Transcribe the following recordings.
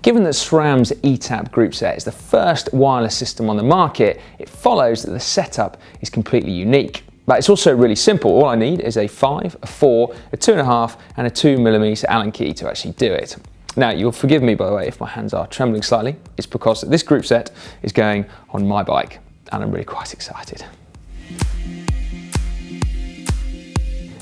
Given that SRAM's eTap groupset is the first wireless system on the market, it follows that the setup is completely unique. But it's also really simple. All I need is a 5, a 4, a 2.5 and a 2mm Allen key to actually do it. Now, you'll forgive me, by the way, if my hands are trembling slightly. It's because this groupset is going on my bike and I'm really quite excited.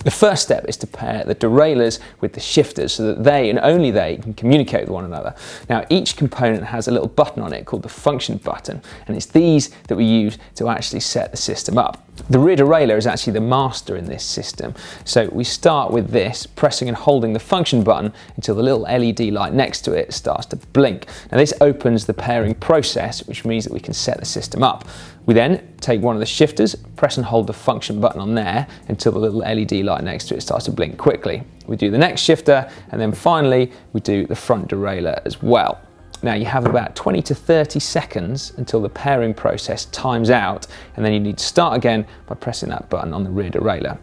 The first step is to pair the derailleurs with the shifters so that they and only they can communicate with one another. Now, each component has a little button on it called the function button, and it's these that we use to actually set the system up. The rear derailleur is actually the master in this system. So we start with this, pressing and holding the function button until the little LED light next to it starts to blink. Now this opens the pairing process, which means that we can set the system up. We then take one of the shifters, press and hold the function button on there until the little LED light next to it starts to blink quickly. We do the next shifter, and then finally we do the front derailleur as well. Now you have about 20 to 30 seconds until the pairing process times out, and then you need to start again by pressing that button on the rear derailleur.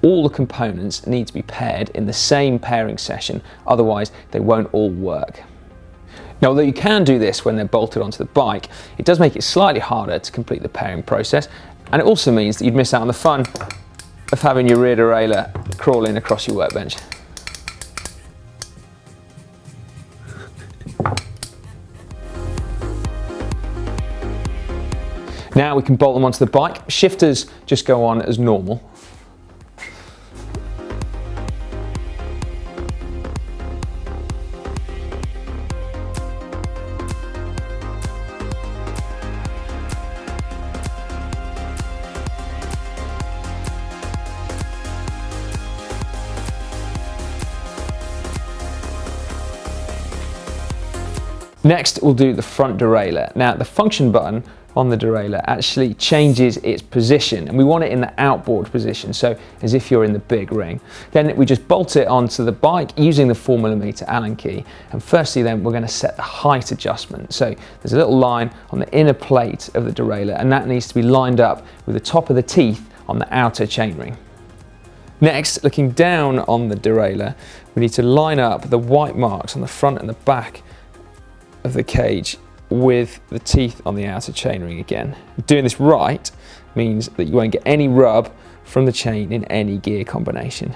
All the components need to be paired in the same pairing session, otherwise they won't all work. Now, although you can do this when they're bolted onto the bike, it does make it slightly harder to complete the pairing process, and it also means that you'd miss out on the fun of having your rear derailleur crawling across your workbench. Now we can bolt them onto the bike. Shifters just go on as normal. Next, we'll do the front derailleur. Now, the function button on the derailleur actually changes its position, and we want it in the outboard position, so as if you're in the big ring. Then we just bolt it onto the bike using the 4mm Allen key, and firstly then we're going to set the height adjustment. So there's a little line on the inner plate of the derailleur, and that needs to be lined up with the top of the teeth on the outer chainring. Next, looking down on the derailleur, we need to line up the white marks on the front and the back of the cage with the teeth on the outer chainring again. Doing this right means that you won't get any rub from the chain in any gear combination.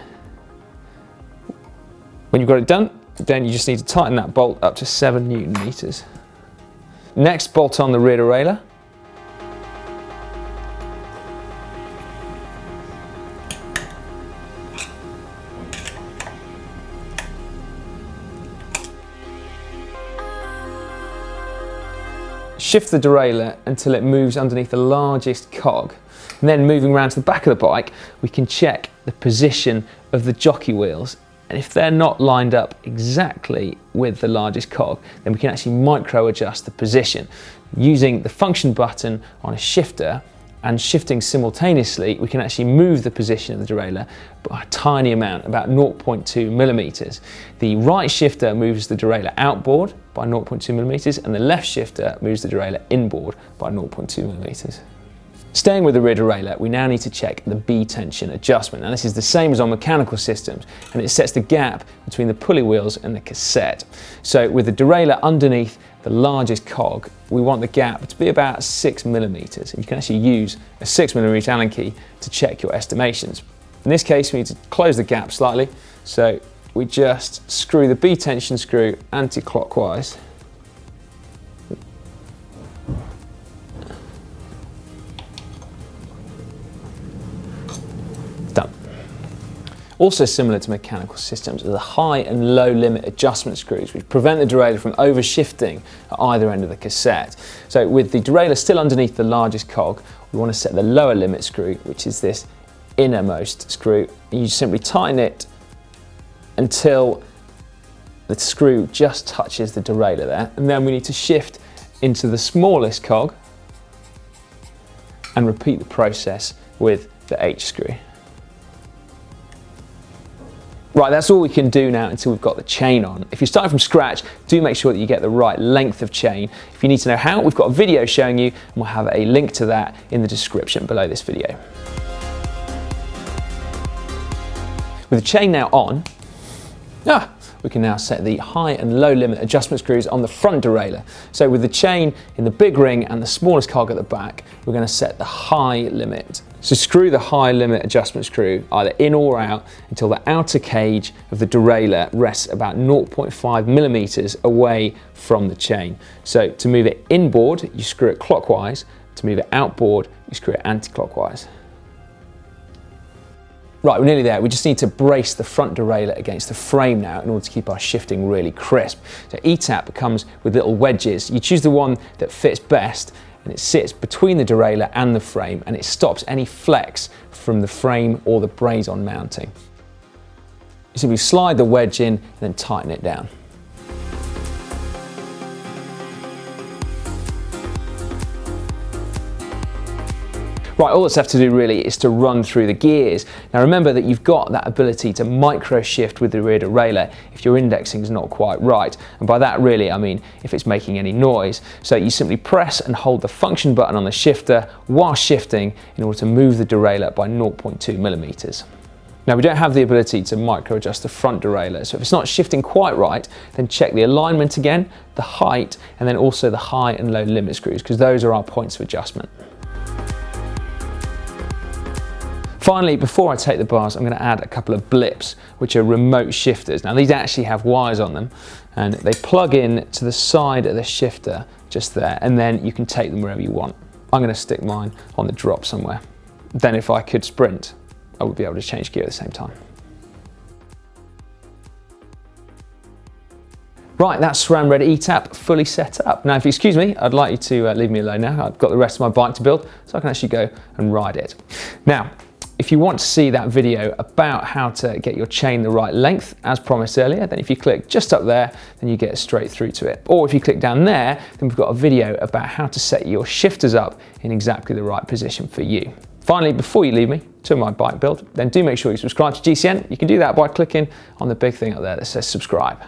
When you've got it done, then you just need to tighten that bolt up to 7 Newton-meters. Next, bolt on the rear derailleur. Shift the derailleur until it moves underneath the largest cog. And then moving around to the back of the bike, we can check the position of the jockey wheels. And if they're not lined up exactly with the largest cog, then we can actually micro adjust the position. Using the function button on a shifter and shifting simultaneously, we can actually move the position of the derailleur by a tiny amount, about 0.2mm. The right shifter moves the derailleur outboard by 0.2mm, and the left shifter moves the derailleur inboard by 0.2mm. Staying with the rear derailleur, we now need to check the B tension adjustment. Now this is the same as on mechanical systems, and it sets the gap between the pulley wheels and the cassette. So with the derailleur underneath the largest cog, we want the gap to be about 6mm, and you can actually use a 6mm Allen key to check your estimations. In this case, we need to close the gap slightly, so we just screw the B tension screw anti-clockwise. Done. Also similar to mechanical systems are the high and low limit adjustment screws, which prevent the derailleur from overshifting at either end of the cassette. So with the derailleur still underneath the largest cog, we want to set the lower limit screw, which is this innermost screw. You simply tighten it until the screw just touches the derailleur there, and then we need to shift into the smallest cog and repeat the process with the H screw. Right, that's all we can do now until we've got the chain on. If you're starting from scratch, do make sure that you get the right length of chain. If you need to know how, we've got a video showing you, and we'll have a link to that in the description below this video. With the chain now on, we can now set the high and low limit adjustment screws on the front derailleur. So with the chain in the big ring and the smallest cog at the back, we're going to set the high limit. So screw the high limit adjustment screw either in or out until the outer cage of the derailleur rests about 0.5 millimeters away from the chain. So to move it inboard, you screw it clockwise. To move it outboard, you screw it anti-clockwise. Right, we're nearly there. We just need to brace the front derailleur against the frame now in order to keep our shifting really crisp. So eTap comes with little wedges. You choose the one that fits best, and it sits between the derailleur and the frame, and it stops any flex from the frame or the braze-on mounting. You simply slide the wedge in and then tighten it down. Right, all that's left to do really is to run through the gears. Now remember that you've got that ability to micro shift with the rear derailleur if your indexing is not quite right. And by that really I mean if it's making any noise. So you simply press and hold the function button on the shifter while shifting in order to move the derailleur by 0.2 millimeters. Now we don't have the ability to micro adjust the front derailleur, so if it's not shifting quite right, then check the alignment again, the height, and then also the high and low limit screws, because those are our points of adjustment. Finally, before I take the bars, I'm going to add a couple of BLIPS, which are remote shifters. Now these actually have wires on them, and they plug in to the side of the shifter just there, and then you can take them wherever you want. I'm going to stick mine on the drop somewhere. Then if I could sprint, I would be able to change gear at the same time. Right, that's SRAM ready eTap fully set up. Now if you excuse me, I'd like you to leave me alone now. I've got the rest of my bike to build, so I can actually go and ride it. Now, if you want to see that video about how to get your chain the right length, as promised earlier, then if you click just up there, then you get straight through to it. Or if you click down there, then we've got a video about how to set your shifters up in exactly the right position for you. Finally, before you leave me to my bike build, then do make sure you subscribe to GCN. You can do that by clicking on the big thing up there that says subscribe.